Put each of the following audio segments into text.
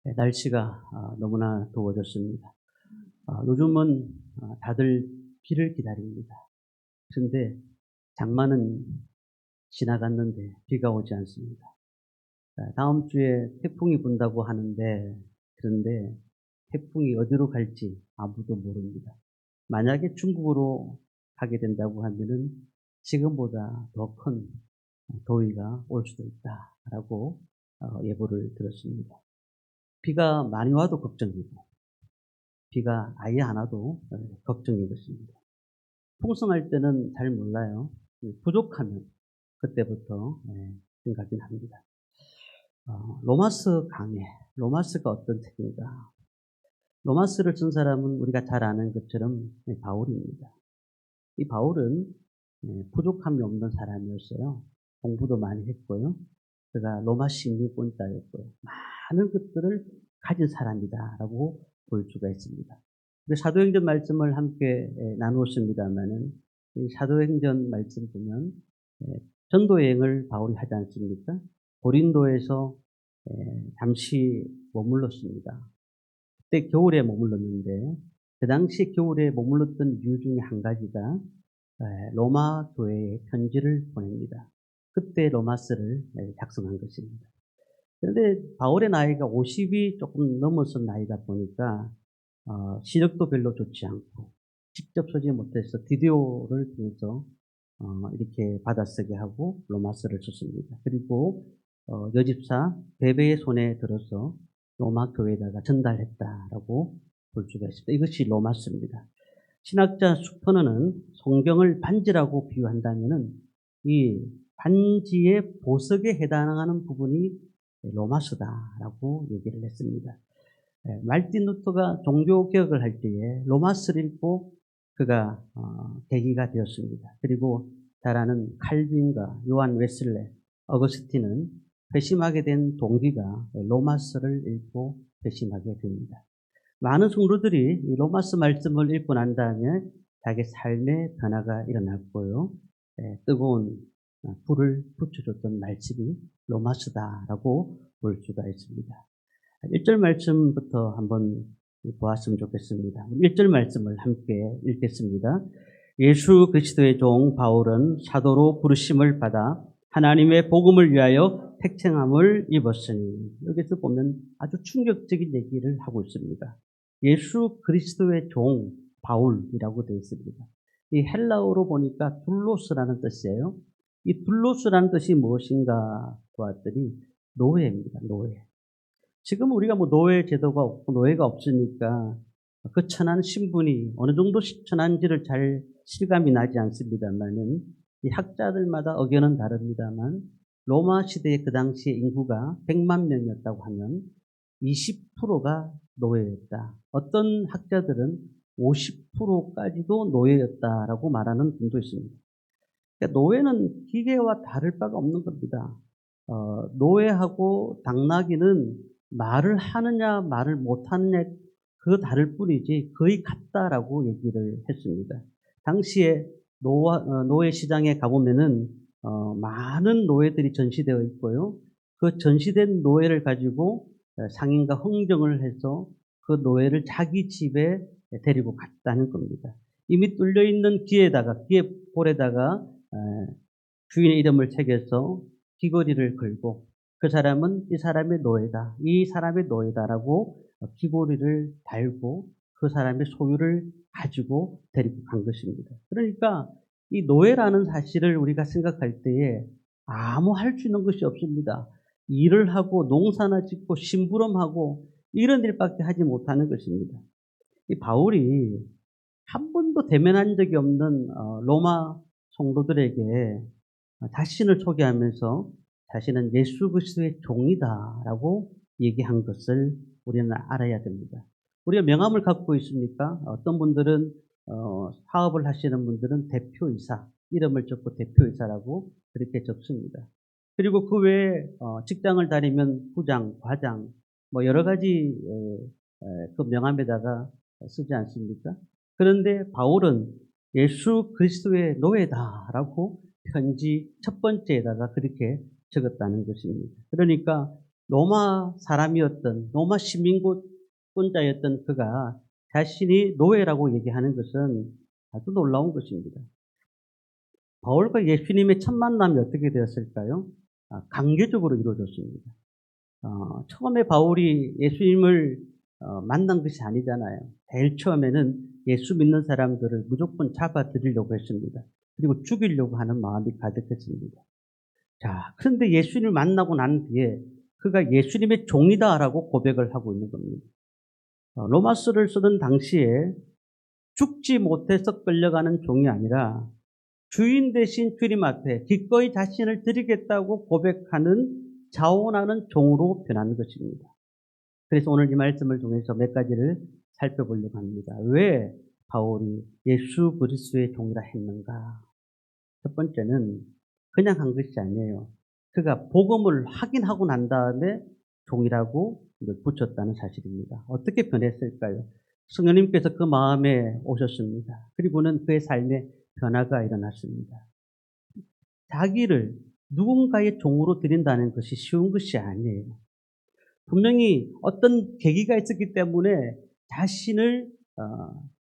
네, 날씨가 너무나 더워졌습니다. 요즘은 다들 비를 기다립니다. 그런데 장마는 지나갔는데 비가 오지 않습니다. 다음 주에 태풍이 분다고 하는데, 그런데 태풍이 어디로 갈지 아무도 모릅니다. 만약에 중국으로 가게 된다고 하면은 지금보다 더 큰 더위가 올 수도 있다라고 예보를 들었습니다. 비가 많이 와도 걱정이고 비가 아예 안 와도 걱정이 됐습니다. 풍성할 때는 잘 몰라요. 부족하면 그때부터 생각이 납니다. 로마스 강해. 로마스가 어떤 책인가? 로마스를 쓴 사람은 우리가 잘 아는 것처럼 바울입니다. 이 바울은 부족함이 없는 사람이었어요. 공부도 많이 했고요. 그가 로마 식민권자였고요. 많은 것들을 가진 사람이다라고 볼 수가 있습니다. 사도행전 말씀을 함께 나누었습니다만은 이 사도행전 말씀 보면 전도 여행을 바울이 하지 않습니까? 고린도에서 잠시 머물렀습니다. 그때 겨울에 머물렀는데 그 당시 겨울에 머물렀던 이유 중에 한 가지가 로마 교회에 편지를 보냅니다. 그때 로마스를 작성한 것입니다. 그런데 바울의 나이가 50이 조금 넘어선 나이다 보니까 시력도 별로 좋지 않고 직접 쓰지 못해서 디디오를 통해서 이렇게 받아쓰게 하고 로마스를 썼습니다. 그리고 여집사 베베의 손에 들어서 로마 교회에다가 전달했다라고 볼 수가 있습니다. 이것이 로마스입니다. 신학자 수퍼너는 성경을 반지라고 비유한다면은 이 반지의 보석에 해당하는 부분이 로마서다라고 얘기를 했습니다. 말틴 루터가 종교 개혁을 할 때에 로마서를 읽고 그가 계기가 되었습니다. 그리고 잘 아는 칼빈과 요한 웨슬레, 어거스틴은 회심하게 된 동기가 로마서를 읽고 회심하게 됩니다. 많은 성도들이 이 로마서 말씀을 읽고 난 다음에 자기 삶의 변화가 일어났고요. 뜨거운 불을 붙여줬던 말씀이 로마서다라고 볼 수가 있습니다. 1절 말씀부터 한번 보았으면 좋겠습니다. 1절 말씀을 함께 읽겠습니다. 예수 그리스도의 종 바울은 사도로 부르심을 받아 하나님의 복음을 위하여 택정함을 입었으니, 여기서 보면 아주 충격적인 얘기를 하고 있습니다. 예수 그리스도의 종 바울이라고 되어 있습니다. 이 헬라어로 보니까 둘로스라는 뜻이에요. 이 둘로스라는 뜻이 무엇인가 보았더니 노예입니다. 노예. 지금 우리가 뭐 노예 제도가 없고 노예가 없으니까 그 천한 신분이 어느 정도 천한지를 잘 실감이 나지 않습니다만은 이 학자들마다 의견은 다릅니다만 로마 시대의 그 당시의 인구가 100만 명이었다고 하면 20%가 노예였다. 어떤 학자들은 50%까지도 노예였다라고 말하는 분도 있습니다. 그러니까 노예는 기계와 다를 바가 없는 겁니다. 노예하고 당나귀는 말을 하느냐 말을 못하느냐 그 다를 뿐이지 거의 같다라고 얘기를 했습니다. 당시에 노예 시장에 가보면은 많은 노예들이 전시되어 있고요. 그 전시된 노예를 가지고 상인과 흥정을 해서 그 노예를 자기 집에 데리고 갔다는 겁니다. 이미 뚫려 있는 기에다가 주인의 이름을 새겨서 귀걸이를 걸고 그 사람은 이 사람의 노예다, 이 사람의 노예다라고 귀걸이를 달고 그 사람의 소유를 가지고 데리고 간 것입니다. 그러니까 이 노예라는 사실을 우리가 생각할 때에 아무 할 수 있는 것이 없습니다. 일을 하고 농사나 짓고 심부름하고 이런 일밖에 하지 못하는 것입니다. 이 바울이 한 번도 대면한 적이 없는 로마 성도들에게 자신을 소개하면서 자신은 예수 그리스도의 종이다라고 얘기한 것을 우리는 알아야 됩니다. 우리가 명함을 갖고 있습니까? 어떤 분들은 사업을 하시는 분들은 대표이사, 이름을 적고 대표이사라고 그렇게 적습니다. 그리고 그 외에 직장을 다니면 부장, 과장, 뭐 여러 가지 그 명함에다가 쓰지 않습니까? 그런데 바울은 예수 그리스도의 노예다라고 편지 첫 번째에다가 그렇게 적었다는 것입니다. 그러니까 로마 사람이었던 로마 시민권자였던 그가 자신이 노예라고 얘기하는 것은 아주 놀라운 것입니다. 바울과 예수님의 첫 만남이 어떻게 되었을까요? 강제적으로 이루어졌습니다. 처음에 바울이 예수님을 만난 것이 아니잖아요. 제일 처음에는 예수 믿는 사람들을 무조건 잡아들이려고 했습니다. 그리고 죽이려고 하는 마음이 가득했습니다. 자, 그런데 예수님을 만나고 난 뒤에 그가 예수님의 종이다라고 고백을 하고 있는 겁니다. 로마서를 쓰던 당시에 죽지 못해서 끌려가는 종이 아니라 주인 대신 주님 앞에 기꺼이 자신을 드리겠다고 고백하는 자원하는 종으로 변한 것입니다. 그래서 오늘 이 말씀을 통해서 몇 가지를 살펴보려고 합니다. 왜 바울이 예수 그리스도의 종이라 했는가? 첫 번째는 그냥 한 것이 아니에요. 그가 복음을 확인하고 난 다음에 종이라고 붙였다는 사실입니다. 어떻게 변했을까요? 성령님께서 그 마음에 오셨습니다. 그리고는 그의 삶에 변화가 일어났습니다. 자기를 누군가의 종으로 드린다는 것이 쉬운 것이 아니에요. 분명히 어떤 계기가 있었기 때문에 자신을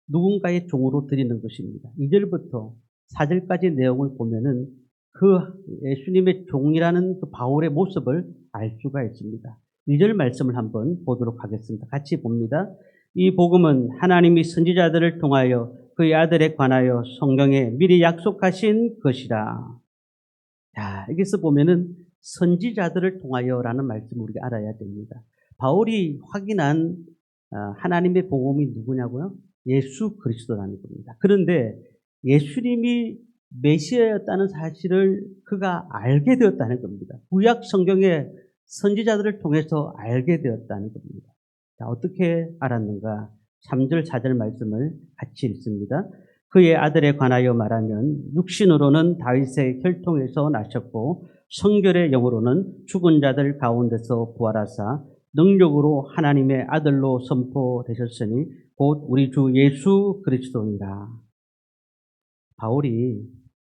누군가의 종으로 드리는 것입니다. 2절부터 4절까지 내용을 보면은 그 예수님의 종이라는 그 바울의 모습을 알 수가 있습니다. 2절 말씀을 한번 보도록 하겠습니다. 같이 봅니다. 이 복음은 하나님이 선지자들을 통하여 그의 아들에 관하여 성경에 미리 약속하신 것이라. 자, 여기서 보면은 선지자들을 통하여라는 말씀을 우리가 알아야 됩니다. 바울이 확인한 하나님의 복음이 누구냐고요? 예수 그리스도라는 겁니다. 그런데 예수님이 메시아였다는 사실을 그가 알게 되었다는 겁니다. 구약 성경의 선지자들을 통해서 알게 되었다는 겁니다. 자, 어떻게 알았는가? 3절, 4절 말씀을 같이 읽습니다. 그의 아들에 관하여 말하면 육신으로는 다윗의 혈통에서 나셨고 성결의 영으로는 죽은 자들 가운데서 부활하사 능력으로 하나님의 아들로 선포되셨으니 곧 우리 주 예수 그리스도니라. 바울이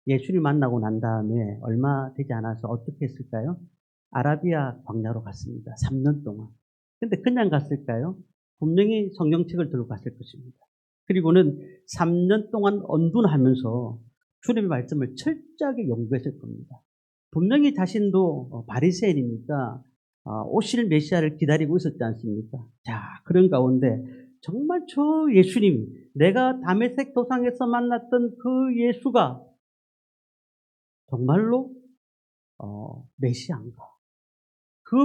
예수를 만나고 난 다음에 얼마 되지 않아서 어떻게 했을까요? 아라비아 광야로 갔습니다. 3년 동안. 근데 그냥 갔을까요? 분명히 성경책을 들고 갔을 것입니다. 그리고는 3년 동안 언둔하면서 주님의 말씀을 철저하게 연구했을 겁니다. 분명히 자신도 바리새인이니까 오실 메시아를 기다리고 있었지 않습니까? 자, 그런 가운데 정말 저 예수님이 내가 다메섹 도상에서 만났던 그 예수가 정말로 메시아인가? 그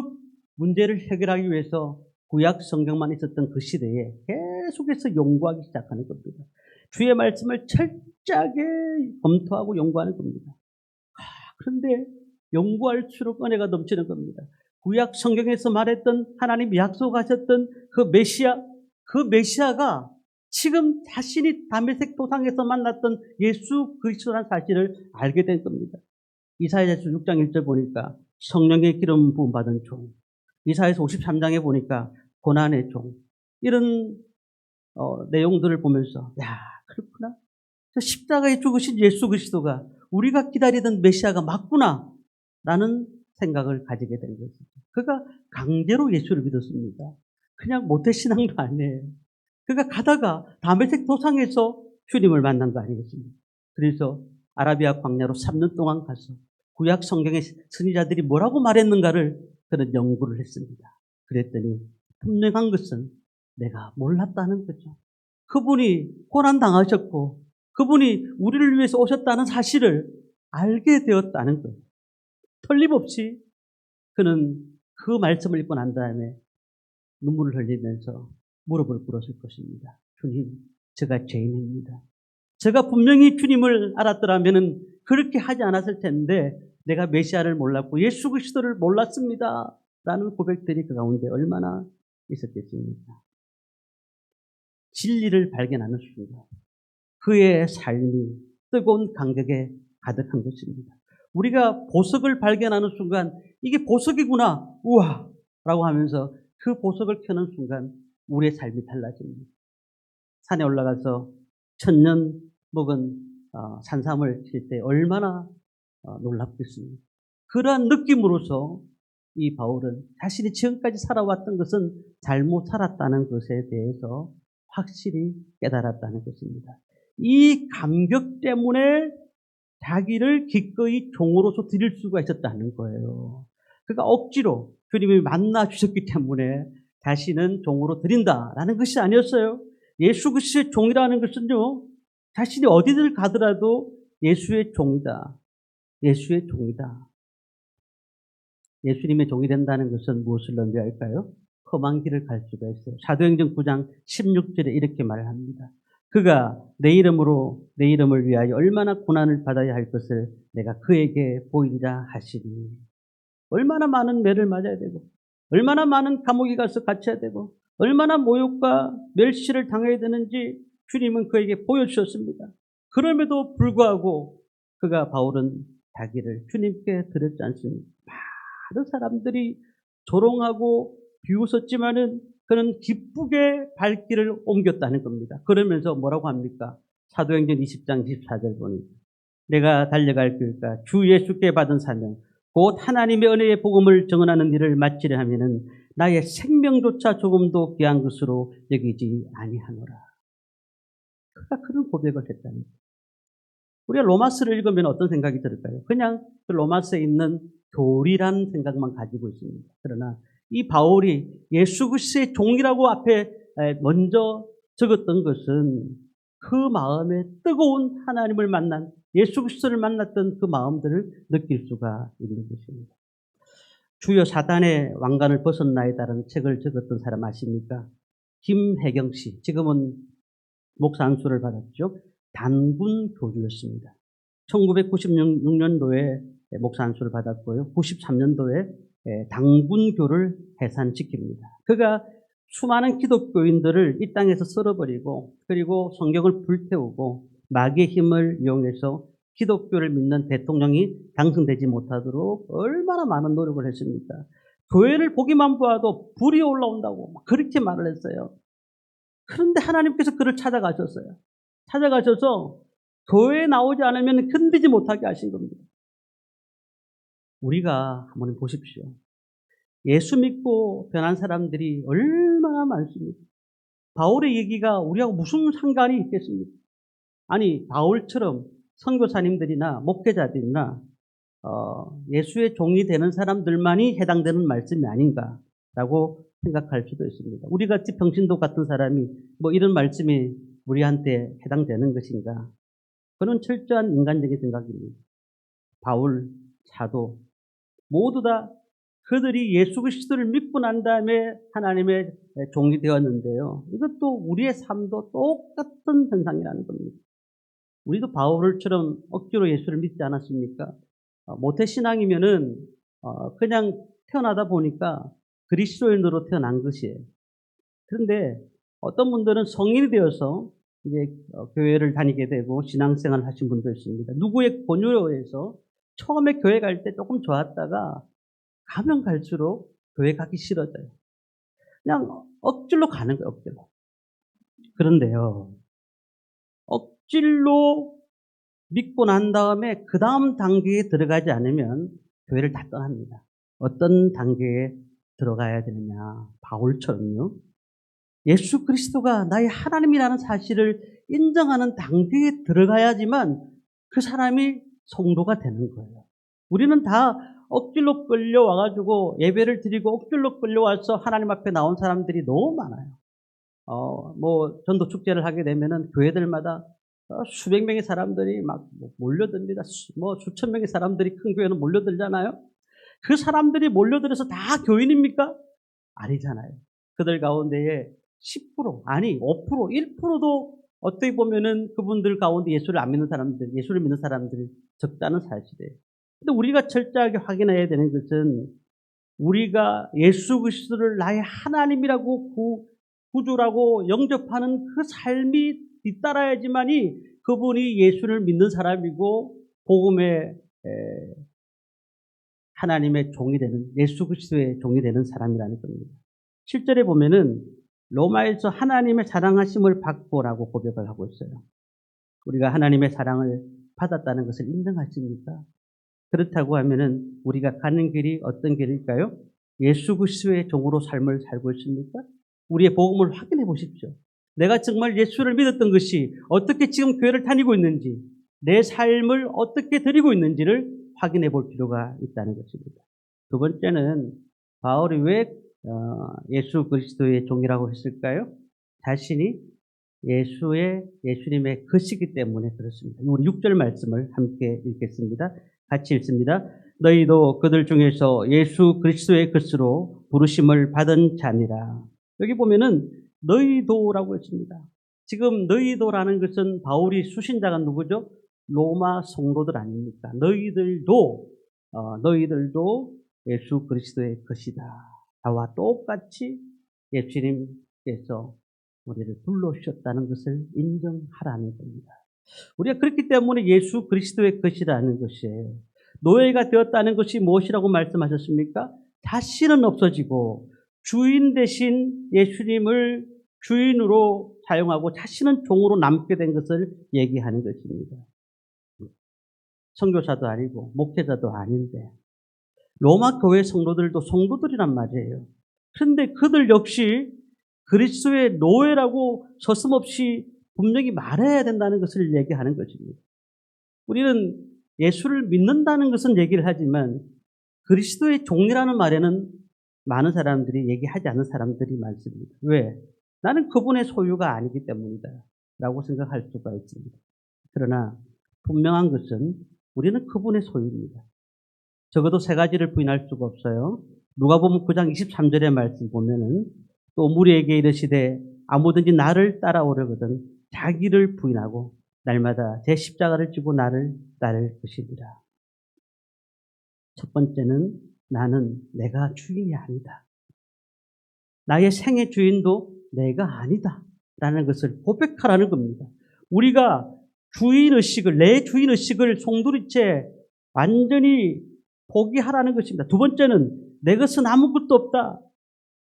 문제를 해결하기 위해서 구약 성경만 있었던 그 시대에 계속해서 연구하기 시작하는 겁니다. 주의 말씀을 철저하게 검토하고 연구하는 겁니다. 그런데 연구할수록 은혜가 넘치는 겁니다. 구약 성경에서 말했던 하나님이 약속하셨던 그 메시아가 지금 자신이 다메섹 도상에서 만났던 예수 그리스도라는 사실을 알게 된 겁니다. 이사야서 6장 1절 보니까 성령의 기름 부음 받은 종, 이사야서 53장에 보니까 고난의 종, 이런 내용들을 보면서 야, 그렇구나. 십자가에 죽으신 예수 그리스도가 우리가 기다리던 메시아가 맞구나 라는 생각을 가지게 된 것이죠. 그가 강제로 예수를 믿었습니다. 그냥 모태신앙도 아니에요. 그가 가다가 다메섹 도상에서 주님을 만난 거 아니겠습니까? 그래서 아라비아 광야로 3년 동안 가서 구약 성경의 선지자들이 뭐라고 말했는가를 그는 연구를 했습니다. 그랬더니 분명한 것은 내가 몰랐다는 거죠. 그분이 고난당하셨고 그분이 우리를 위해서 오셨다는 사실을 알게 되었다는 거예요. 틀림없이 그는 그 말씀을 읽고 난 다음에 눈물을 흘리면서 무릎을 꿇었을 것입니다. 주님, 제가 죄인입니다. 제가 분명히 주님을 알았더라면 그렇게 하지 않았을 텐데 내가 메시아를 몰랐고 예수 그리스도를 몰랐습니다. 라는 고백들이 그 가운데 얼마나 있었겠습니까? 진리를 발견하는 순간 그의 삶이 뜨거운 감격에 가득한 것입니다. 우리가 보석을 발견하는 순간 이게 보석이구나 우와 라고 하면서 그 보석을 켜는 순간 우리의 삶이 달라집니다. 산에 올라가서 천년 먹은 산삼을 칠 때 얼마나 놀랍겠습니까? 그러한 느낌으로서 이 바울은 자신이 지금까지 살아왔던 것은 잘못 살았다는 것에 대해서 확실히 깨달았다는 것입니다. 이 감격 때문에 자기를 기꺼이 종으로서 드릴 수가 있었다는 거예요. 그러니까 억지로 주님이 만나 주셨기 때문에 자신은 종으로 드린다라는 것이 아니었어요. 예수 그리스도의 종이라는 것은요, 자신이 어디를 가더라도 예수의 종이다. 예수의 종이다. 예수님의 종이 된다는 것은 무엇을 의미할까요? 험한 길을 갈 수가 있어요. 사도행전 9장 16절에 이렇게 말을 합니다. 그가 내 이름을 위하여 얼마나 고난을 받아야 할 것을 내가 그에게 보이리라 하시니. 얼마나 많은 매를 맞아야 되고, 얼마나 많은 감옥에 가서 갇혀야 되고, 얼마나 모욕과 멸시를 당해야 되는지 주님은 그에게 보여주셨습니다. 그럼에도 불구하고 바울은 자기를 주님께 드렸지 않습니까? 많은 사람들이 조롱하고 비웃었지만은 그는 기쁘게 발길을 옮겼다는 겁니다. 그러면서 뭐라고 합니까? 사도행전 20장 24절 보니 내가 달려갈 길과 주 예수께 받은 사명 곧 하나님의 은혜의 복음을 증언하는 일을 마치려 하면은 나의 생명조차 조금도 귀한 것으로 여기지 아니하노라. 그가 그런 고백을 했다는 거예요. 우리가 로마서를 읽으면 어떤 생각이 들을까요? 그냥 그 로마서에 있는 교리라는 생각만 가지고 있습니다. 그러나 이 바울이 예수 그리스도의 종이라고 앞에 먼저 적었던 것은 그 마음에 뜨거운 하나님을 만난 예수 그리스도를 만났던 그 마음들을 느낄 수가 있는 것입니다. 주여 사단의 왕관을 벗었나이다라는 책을 적었던 사람 아십니까? 김혜경 씨. 지금은 목사 안수를 받았죠. 단군 교주였습니다. 1996년도에 목사 안수를 받았고요. 93년도에 단군교를 해산시킵니다. 그가 수많은 기독교인들을 이 땅에서 썰어버리고 그리고 성경을 불태우고 마귀의 힘을 이용해서 기독교를 믿는 대통령이 당선되지 못하도록 얼마나 많은 노력을 했습니까? 교회를 보기만 봐도 불이 올라온다고 그렇게 말을 했어요. 그런데 하나님께서 그를 찾아가셨어요. 찾아가셔서 교회에 나오지 않으면 견디지 못하게 하신 겁니다. 우리가 한번 보십시오. 예수 믿고 변한 사람들이 얼마나 많습니까? 바울의 얘기가 우리하고 무슨 상관이 있겠습니까? 아니, 바울처럼 선교사님들이나 목회자들이나 예수의 종이 되는 사람들만이 해당되는 말씀이 아닌가라고 생각할 수도 있습니다. 우리같이 평신도 같은 사람이 이런 말씀이 우리한테 해당되는 것인가? 그는 철저한 인간적인 생각입니다. 바울, 사도 모두 다 그들이 예수 그리스도를 믿고 난 다음에 하나님의 종이 되었는데요. 이것도 우리의 삶도 똑같은 현상이라는 겁니다. 우리도 바울처럼 억지로 예수를 믿지 않았습니까? 모태신앙이면은 그냥 태어나다 보니까 그리스도인으로 태어난 것이에요. 그런데 어떤 분들은 성인이 되어서 이제 교회를 다니게 되고 신앙생활을 하신 분도 있습니다. 누구의 권유에 의해서 처음에 교회 갈 때 조금 좋았다가 가면 갈수록 교회 가기 싫어져요. 그냥 억지로 가는 거예요, 억지로. 그런데요, 억지로 믿고 난 다음에 그 다음 단계에 들어가지 않으면 교회를 다 떠납니다. 어떤 단계에 들어가야 되느냐? 바울처럼요. 예수 그리스도가 나의 하나님이라는 사실을 인정하는 단계에 들어가야지만 그 사람이 성도가 되는 거예요. 우리는 다 억지로 끌려와가지고 예배를 드리고 억지로 끌려와서 하나님 앞에 나온 사람들이 너무 많아요. 전도 축제를 하게 되면은 교회들마다 수백 명의 사람들이 막 몰려듭니다. 수천 명의 사람들이 큰 교회는 몰려들잖아요. 그 사람들이 몰려들어서 다 교인입니까? 아니잖아요. 그들 가운데에 10%, 아니 5%, 1%도 어떻게 보면은 그분들 가운데 예수를 안 믿는 사람들, 예수를 믿는 사람들이 적다는 사실이에요. 근데 우리가 철저하게 확인해야 되는 것은 우리가 예수 그리스도를 나의 하나님이라고 구주라고 영접하는 그 삶이 뒤따라야지만이 그분이 예수를 믿는 사람이고 복음의 하나님의 종이 되는 예수 그리스도의 종이 되는 사람이라는 겁니다. 7절에 보면은 로마에서 하나님의 사랑하심을 받고라고 고백을 하고 있어요. 우리가 하나님의 사랑을 받았다는 것을 인정하십니까? 그렇다고 하면은 우리가 가는 길이 어떤 길일까요? 예수 그리스도의 종으로 삶을 살고 있습니까? 우리의 복음을 확인해 보십시오. 내가 정말 예수를 믿었던 것이 어떻게 지금 교회를 다니고 있는지, 내 삶을 어떻게 드리고 있는지를 확인해 볼 필요가 있다는 것입니다. 두 번째는 바울이 왜 예수 그리스도의 종이라고 했을까요? 자신이 예수님의 것이기 때문에 그렇습니다. 우리 6절 말씀을 함께 읽겠습니다. 같이 읽습니다. 너희도 그들 중에서 예수 그리스도의 것으로 부르심을 받은 자니라. 여기 보면은 너희도라고 했습니다. 지금 너희도라는 것은 바울이 수신자가 누구죠? 로마 성도들 아닙니까? 너희들도 예수 그리스도의 것이다. 나와 똑같이 예수님께서 우리를 불러주셨다는 것을 인정하라는 겁니다. 우리가 그렇기 때문에 예수 그리스도의 것이라는 것이에요. 노예가 되었다는 것이 무엇이라고 말씀하셨습니까? 자신은 없어지고 주인 대신 예수님을 주인으로 사용하고 자신은 종으로 남게 된 것을 얘기하는 것입니다. 선교사도 아니고 목회자도 아닌데 로마 교회 성도들도 성도들이란 말이에요. 그런데 그들 역시 그리스도의 노예라고 서슴없이 분명히 말해야 된다는 것을 얘기하는 것입니다. 우리는 예수를 믿는다는 것은 얘기를 하지만 그리스도의 종이라는 말에는 많은 사람들이 얘기하지 않는 사람들이 많습니다. 왜? 나는 그분의 소유가 아니기 때문이다 라고 생각할 수가 있습니다. 그러나 분명한 것은 우리는 그분의 소유입니다. 적어도 세 가지를 부인할 수가 없어요. 누가복음 9장 23절의 말씀 보면은 또 무리에게 이르시되 아무든지 나를 따라오려거든 자기를 부인하고 날마다 제 십자가를 지고 나를 따를 것이니라. 첫 번째는 나는 내가 주인이 아니다. 나의 생의 주인도 내가 아니다. 라는 것을 고백하라는 겁니다. 우리가 내 주인의식을 송두리째 완전히 포기하라는 것입니다. 두 번째는 내 것은 아무것도 없다.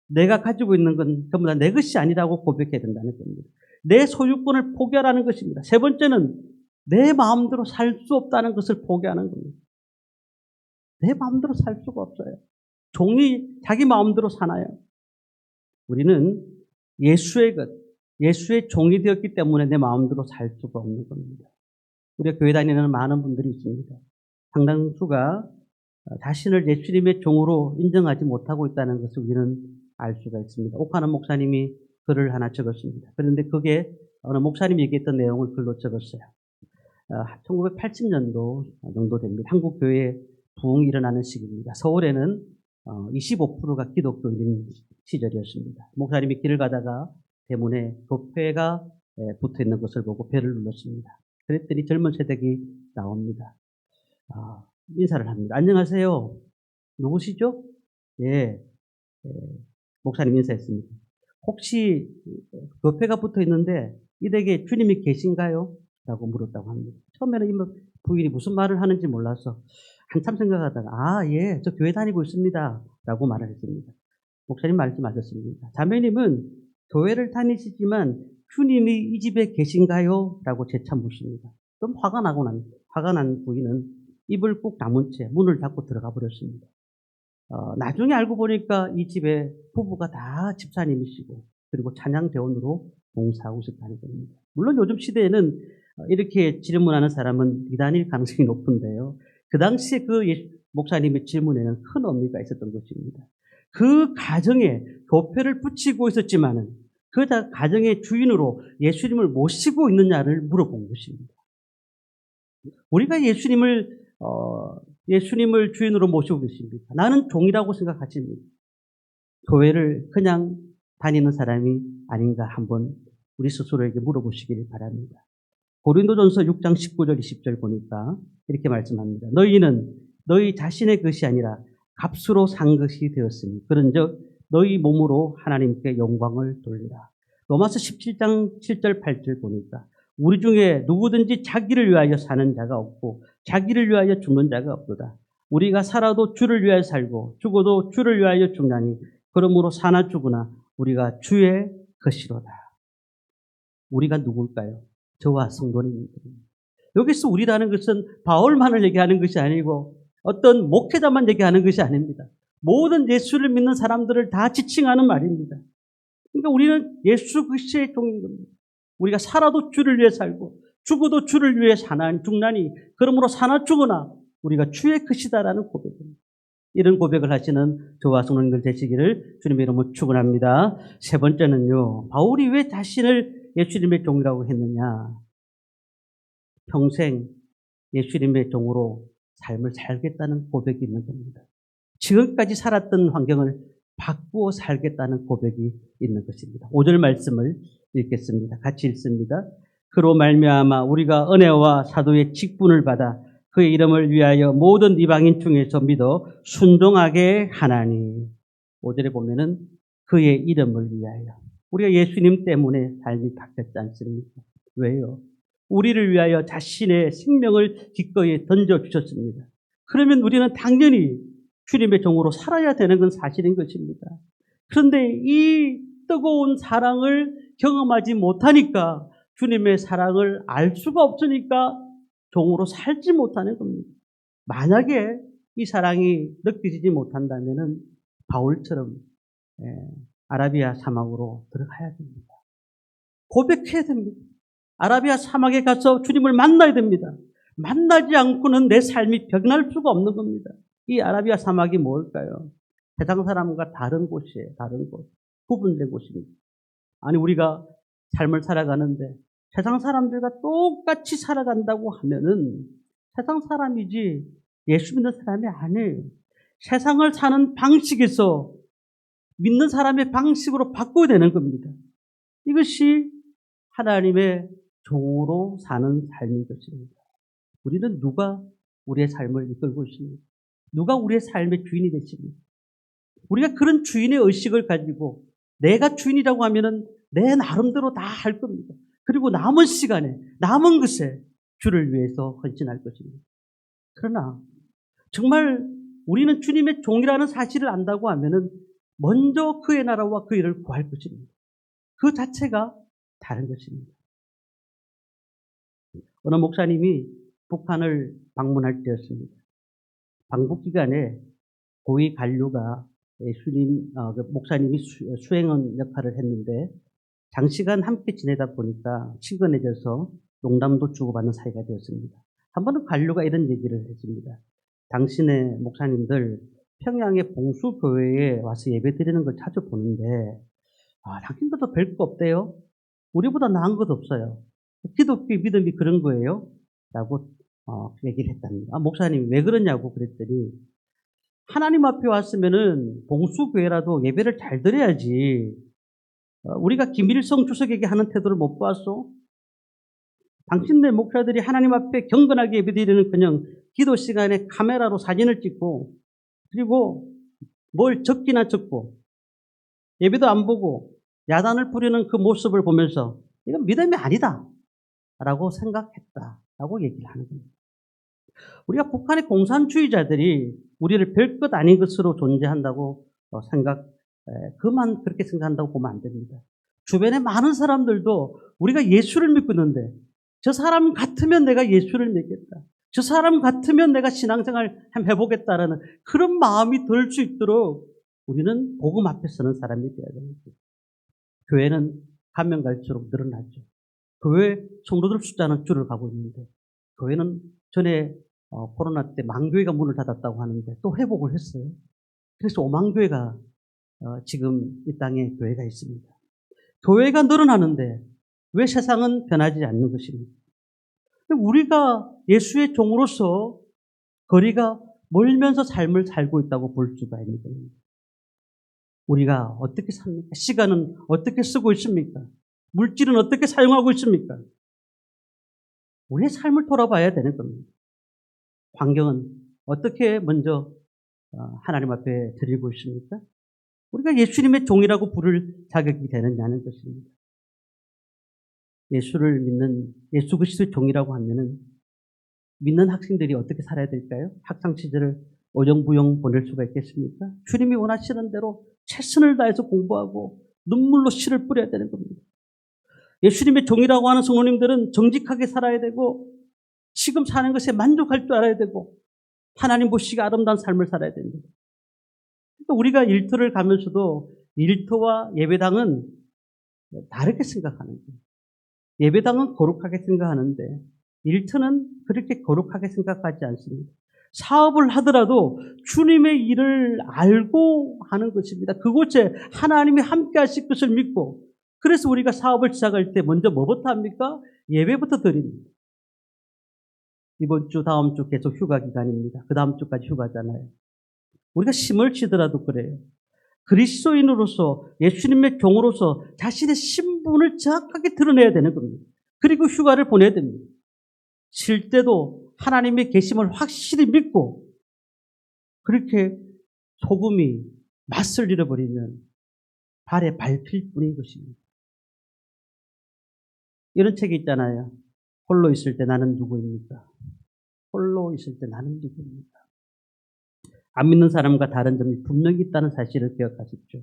내가 가지고 있는 건 전부 다 내 것이 아니라고 고백해야 된다는 겁니다. 내 소유권을 포기하라는 것입니다. 세 번째는 내 마음대로 살 수 없다는 것을 포기하는 겁니다. 내 마음대로 살 수가 없어요. 종이 자기 마음대로 사나요? 우리는 예수의 것, 예수의 종이 되었기 때문에 내 마음대로 살 수가 없는 겁니다. 우리가 교회 다니는 많은 분들이 있습니다. 상당수가 자신을 예수님의 종으로 인정하지 못하고 있다는 것을 우리는 알 수가 있습니다. 옥하는 목사님이 글을 하나 적었습니다. 그런데 그게 어느 목사님이 얘기했던 내용을 글로 적었어요. 1980년도 정도 됩니다. 한국 교회에 부흥이 일어나는 시기입니다. 서울에는 25%가 기독교인 시절이었습니다. 목사님이 길을 가다가 대문에 교회가 붙어 있는 것을 보고 배를 눌렀습니다. 그랬더니 젊은 세대가 나옵니다. 인사를 합니다. 안녕하세요. 누구시죠? 예, 목사님 인사했습니다. 혹시 교회가 붙어 있는데 이 댁에 주님이 계신가요? 라고 물었다고 합니다. 처음에는 이 부인이 무슨 말을 하는지 몰라서 한참 생각하다가 예, 저 교회 다니고 있습니다. 라고 말을 했습니다. 목사님 말씀하셨습니다. 자매님은 교회를 다니시지만 주님이 이 집에 계신가요? 라고 재차 묻습니다. 좀 화가 난 부인은 입을 꾹 다문 채 문을 닫고 들어가 버렸습니다. 나중에 알고 보니까 이 집에 부부가 다 집사님이시고 그리고 찬양대원으로 봉사하고 있었다는 겁니다. 물론 요즘 시대에는 이렇게 질문하는 사람은 이단일 가능성이 높은데요. 그 당시에 그 목사님의 질문에는 큰 의미가 있었던 것입니다. 그 가정에 교회를 붙이고 있었지만은 그 가정의 주인으로 예수님을 모시고 있느냐를 물어본 것입니다. 우리가 예수님을 주인으로 모시고 계십니까? 나는 종이라고 생각하십니까? 교회를 그냥 다니는 사람이 아닌가 한번 우리 스스로에게 물어보시길 바랍니다. 고린도전서 6장 19절 20절 보니까 이렇게 말씀합니다. 너희는 너희 자신의 것이 아니라 값으로 산 것이 되었으니 그런즉 너희 몸으로 하나님께 영광을 돌리라. 로마서 17장 7절 8절 보니까 우리 중에 누구든지 자기를 위하여 사는 자가 없고 자기를 위하여 죽는 자가 없도다. 우리가 살아도 주를 위하여 살고 죽어도 주를 위하여 죽나니 그러므로 사나 죽으나 우리가 주의 것이로다. 우리가 누굴까요? 저와 성도님들입니다. 여기서 우리라는 것은 바울만을 얘기하는 것이 아니고 어떤 목회자만 얘기하는 것이 아닙니다. 모든 예수를 믿는 사람들을 다 지칭하는 말입니다. 그러니까 우리는 예수 그리스도의 종인 겁니다. 우리가 살아도 주를 위해 살고 죽어도 주를 위해 죽나니 그러므로 사나 죽으나 우리가 주의 것이다라는 고백입니다. 이런 고백을 하시는 저와 성도님들 되시기를 주님의 이름으로 축원합니다. 세 번째는요. 바울이 왜 자신을 예수님의 종이라고 했느냐. 평생 예수님의 종으로 삶을 살겠다는 고백이 있는 겁니다. 지금까지 살았던 환경을 바꾸어 살겠다는 고백이 있는 것입니다. 5절 말씀을 읽겠습니다. 같이 읽습니다. 그로 말미암아 우리가 은혜와 사도의 직분을 받아 그의 이름을 위하여 모든 이방인 중에서 믿어 순종하게 하나니. 5절에 보면은 그의 이름을 위하여. 우리가 예수님 때문에 삶이 바뀌었지 않습니까? 왜요? 우리를 위하여 자신의 생명을 기꺼이 던져주셨습니다. 그러면 우리는 당연히 주님의 종으로 살아야 되는 건 사실인 것입니다. 그런데 이 뜨거운 사랑을 경험하지 못하니까 주님의 사랑을 알 수가 없으니까 종으로 살지 못하는 겁니다. 만약에 이 사랑이 느껴지지 못한다면 바울처럼 아라비아 사막으로 들어가야 됩니다. 고백해야 됩니다. 아라비아 사막에 가서 주님을 만나야 됩니다. 만나지 않고는 내 삶이 변할 수가 없는 겁니다. 이 아라비아 사막이 뭘까요? 세상 사람과 다른 곳이에요. 다른 곳. 구분된 곳입니다. 아니 우리가 삶을 살아가는데 세상 사람들과 똑같이 살아간다고 하면은 세상 사람이지 예수 믿는 사람이 아니에요. 세상을 사는 방식에서 믿는 사람의 방식으로 바꿔야 되는 겁니다. 이것이 하나님의 종으로 사는 삶인 것입니다. 우리는 누가 우리의 삶을 이끌고 있습니까? 누가 우리의 삶의 주인이 되십니까? 우리가 그런 주인의 의식을 가지고 내가 주인이라고 하면은 내 나름대로 다 할 겁니다. 그리고 남은 시간에, 남은 것에 주를 위해서 헌신할 것입니다. 그러나 정말 우리는 주님의 종이라는 사실을 안다고 하면은 먼저 그의 나라와 그 일을 구할 것입니다. 그 자체가 다른 것입니다. 어느 목사님이 북한을 방문할 때였습니다. 방북 기간에 고위 관료가 목사님이 수행원 역할을 했는데 장시간 함께 지내다 보니까 친근해져서 농담도 주고받는 사이가 되었습니다. 한 번은 관료가 이런 얘기를 했습니다. 당신의 목사님들 평양의 봉수교회에 와서 예배드리는 걸 자주 보는데 당신들도 별거 없대요. 우리보다 나은 것 없어요. 기독교 믿음이 그런 거예요? 라고 얘기를 했답니다. 목사님 왜 그러냐고 그랬더니 하나님 앞에 왔으면은 봉수교회라도 예배를 잘 드려야지. 우리가 김일성 주석에게 하는 태도를 못 봤어? 당신네 목사들이 하나님 앞에 경건하게 예배드리는 그냥 기도 시간에 카메라로 사진을 찍고 그리고 뭘 적기나 적고 예배도 안 보고 야단을 부리는 그 모습을 보면서 이건 믿음이 아니다 라고 생각했다 라고 얘기를 하는 겁니다. 우리가 북한의 공산주의자들이 우리를 별것 아닌 것으로 존재한다고 그만 그렇게 생각한다고 보면 안 됩니다. 주변에 많은 사람들도 우리가 예수를 믿고 있는데 저 사람 같으면 내가 예수를 믿겠다. 저 사람 같으면 내가 신앙생활 한번 해보겠다라는 그런 마음이 들 수 있도록 우리는 복음 앞에 서는 사람이 되어야 됩니다. 교회는 가면 갈수록 늘어나죠. 교회 성도들 숫자는 줄을 가고 있는데 교회는 전에 코로나 때 만교회가 문을 닫았다고 하는데 또 회복을 했어요. 그래서 5만 교회가 지금 이 땅에 교회가 있습니다. 교회가 늘어나는데 왜 세상은 변하지 않는 것입니까? 우리가 예수의 종으로서 거리가 멀면서 삶을 살고 있다고 볼 수가 있는 겁니다. 우리가 어떻게 삽니까? 시간은 어떻게 쓰고 있습니까? 물질은 어떻게 사용하고 있습니까? 우리의 삶을 돌아봐야 되는 겁니다. 환경은 어떻게 먼저 하나님 앞에 드리고 있습니까? 우리가 예수님의 종이라고 부를 자격이 되느냐는 것입니다. 예수를 믿는 예수 그리스도의 종이라고 하면은 믿는 학생들이 어떻게 살아야 될까요? 학창 시절을 어정부영 보낼 수가 있겠습니까? 주님이 원하시는 대로 최선을 다해서 공부하고 눈물로 씨를 뿌려야 되는 겁니다. 예수님의 종이라고 하는 성도님들은 정직하게 살아야 되고 지금 사는 것에 만족할 줄 알아야 되고 하나님 보시기에 아름다운 삶을 살아야 됩니다. 그러니까 우리가 일터를 가면서도 일터와 예배당은 다르게 생각하는 거예요. 예배당은 거룩하게 생각하는데 일터는 그렇게 거룩하게 생각하지 않습니다. 사업을 하더라도 주님의 일을 알고 하는 것입니다. 그곳에 하나님이 함께 하실 것을 믿고, 그래서 우리가 사업을 시작할 때 먼저 뭐부터 합니까? 예배부터 드립니다. 이번 주, 다음 주 계속 휴가 기간입니다. 그 다음 주까지 휴가잖아요. 우리가 심을 치더라도 그래요. 그리스도인으로서, 예수님의 종으로서 자신의 신분을 정확하게 드러내야 되는 겁니다. 그리고 휴가를 보내야 됩니다. 쉴 때도 하나님의 계심을 확실히 믿고, 그렇게 소금이 맛을 잃어버리면 발에 밟힐 뿐인 것입니다. 이런 책이 있잖아요. 홀로 있을 때 나는 누구입니까? 홀로 있을 때 나는 누구입니까? 안 믿는 사람과 다른 점이 분명히 있다는 사실을 기억하십시오.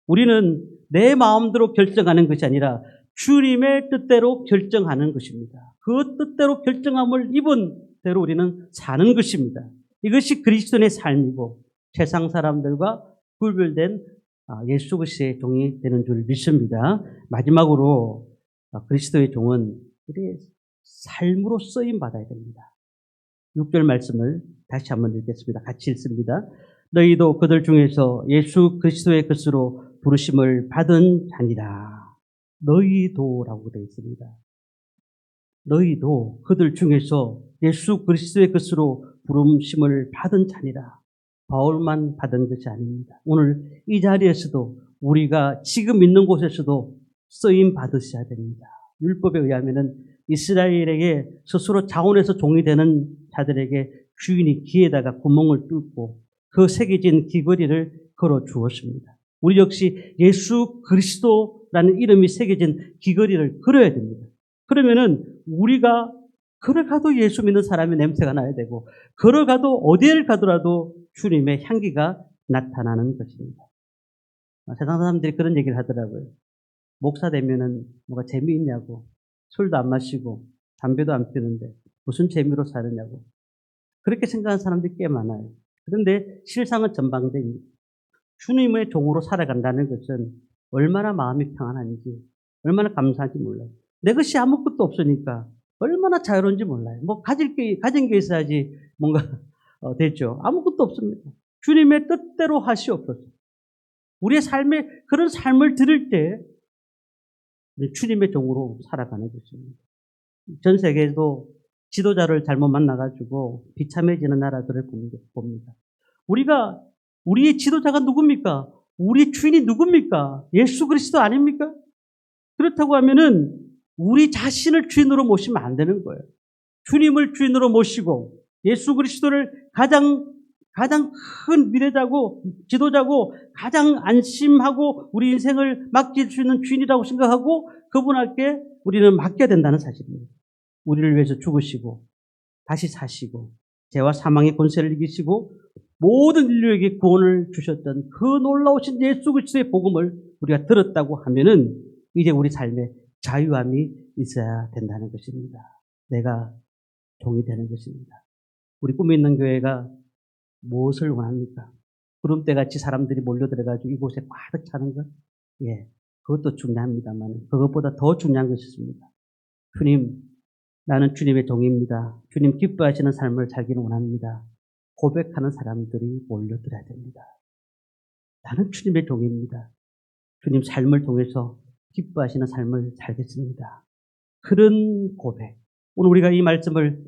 우리는 내 마음대로 결정하는 것이 아니라 주님의 뜻대로 결정하는 것입니다. 그 뜻대로 결정함을 입은 대로 우리는 사는 것입니다. 이것이 그리스도인의 삶이고 세상 사람들과 구별된 예수 그리스도의 종이 되는 줄 믿습니다. 마지막으로 그리스도의 종은 우리의 삶으로 쓰임 받아야 됩니다. 6절 말씀을 다시 한번 읽겠습니다. 같이 읽습니다. 너희도 그들 중에서 예수 그리스도의 것으로 부르심을 받은 자니라. 너희도라고 되어 있습니다. 너희도 그들 중에서 예수 그리스도의 것으로 부르심을 받은 자니라. 바울만 받은 것이 아닙니다. 오늘 이 자리에서도 우리가 지금 있는 곳에서도 쓰임 받으셔야 됩니다. 율법에 의하면은 이스라엘에게 스스로 자원해서 종이 되는 자들에게 주인이 귀에다가 구멍을 뚫고 그 새겨진 귀걸이를 걸어 주었습니다. 우리 역시 예수 그리스도라는 이름이 새겨진 귀걸이를 걸어야 됩니다. 그러면은 우리가 걸어가도 예수 믿는 사람의 냄새가 나야 되고, 걸어가도 어디를 가더라도 주님의 향기가 나타나는 것입니다. 세상 사람들이 그런 얘기를 하더라고요. 목사 되면은 뭐가 재미있냐고. 술도 안 마시고 담배도 안 피우는데 무슨 재미로 사느냐고. 그렇게 생각하는 사람들이 꽤 많아요. 그런데 실상은 전방대입니다. 주님의 종으로 살아간다는 것은 얼마나 마음이 평안한지, 얼마나 감사한지 몰라요. 내 것이 아무것도 없으니까 얼마나 자유로운지 몰라요. 뭐 가진 게 있어야지 뭔가 되죠. 아무것도 없습니다. 주님의 뜻대로 하시옵소서. 우리의 삶에 그런 삶을 들을 때 주님의 종으로 살아가는 것입니다. 전 세계에도 지도자를 잘못 만나가지고 비참해지는 나라들을 봅니다. 우리의 지도자가 누굽니까? 우리의 주인이 누굽니까? 예수 그리스도 아닙니까? 그렇다고 하면은 우리 자신을 주인으로 모시면 안 되는 거예요. 주님을 주인으로 모시고 예수 그리스도를 가장 큰 미래자고 지도자고 가장 안심하고 우리 인생을 맡길 수 있는 주인이라고 생각하고 그분께 우리는 맡겨야 된다는 사실입니다. 우리를 위해서 죽으시고 다시 사시고 죄와 사망의 권세를 이기시고 모든 인류에게 구원을 주셨던 그 놀라우신 예수 그리스도의 복음을 우리가 들었다고 하면은 이제 우리 삶에 자유함이 있어야 된다는 것입니다. 내가 종이 되는 것입니다. 우리 꿈이 있는 교회가 무엇을 원합니까? 구름대같이 사람들이 몰려들어가지고 이곳에 가득 차는 것? 예, 그것도 중요합니다만 그것보다 더 중요한 것이 있습니다. 주님, 나는 주님의 종입니다. 주님 기뻐하시는 삶을 살기를 원합니다. 고백하는 사람들이 몰려들어야 됩니다. 나는 주님의 종입니다. 주님 삶을 통해서 기뻐하시는 삶을 살겠습니다. 그런 고백. 오늘 우리가 이 말씀을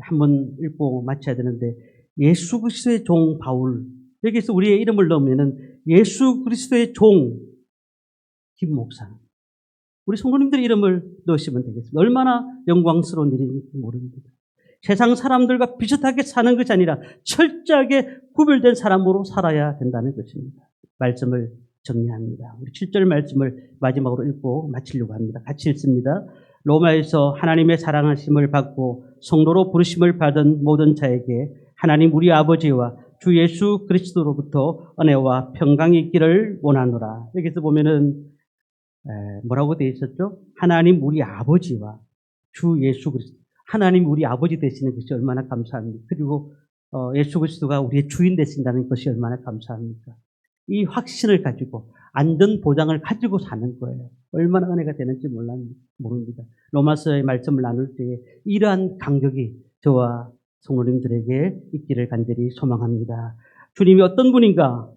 한번 읽고 마쳐야 되는데 예수 그리스도의 종 바울, 여기서 우리의 이름을 넣으면은 예수 그리스도의 종 김 목사, 우리 성도님들의 이름을 넣으시면 되겠습니다. 얼마나 영광스러운 일인지 모릅니다. 세상 사람들과 비슷하게 사는 것이 아니라 철저하게 구별된 사람으로 살아야 된다는 것입니다. 말씀을 정리합니다. 우리 7절 말씀을 마지막으로 읽고 마치려고 합니다. 같이 읽습니다. 로마에서 하나님의 사랑하심을 받고 성도로 부르심을 받은 모든 자에게 하나님 우리 아버지와 주 예수 그리스도로부터 은혜와 평강이 있기를 원하노라. 여기서 보면은 뭐라고 되어 있었죠? 하나님 우리 아버지와 주 예수 그리스도. 하나님 우리 아버지 되시는 것이 얼마나 감사합니다. 그리고 예수 그리스도가 우리의 주인 되신다는 것이 얼마나 감사합니까? 이 확신을 가지고 안전 보장을 가지고 사는 거예요. 얼마나 은혜가 되는지 모릅니다. 로마서의 말씀을 나눌 때에 이러한 간격이 저와 성도님들에게 있기를 간절히 소망합니다. 주님이 어떤 분인가?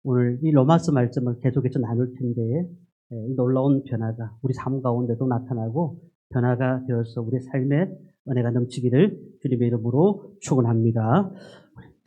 오늘 이 로마서 말씀을 계속해서 나눌 텐데 이 놀라운 변화가 우리 삶 가운데도 나타나고 변화가 되어서 우리의 삶에 은혜가 넘치기를 주님의 이름으로 축원합니다.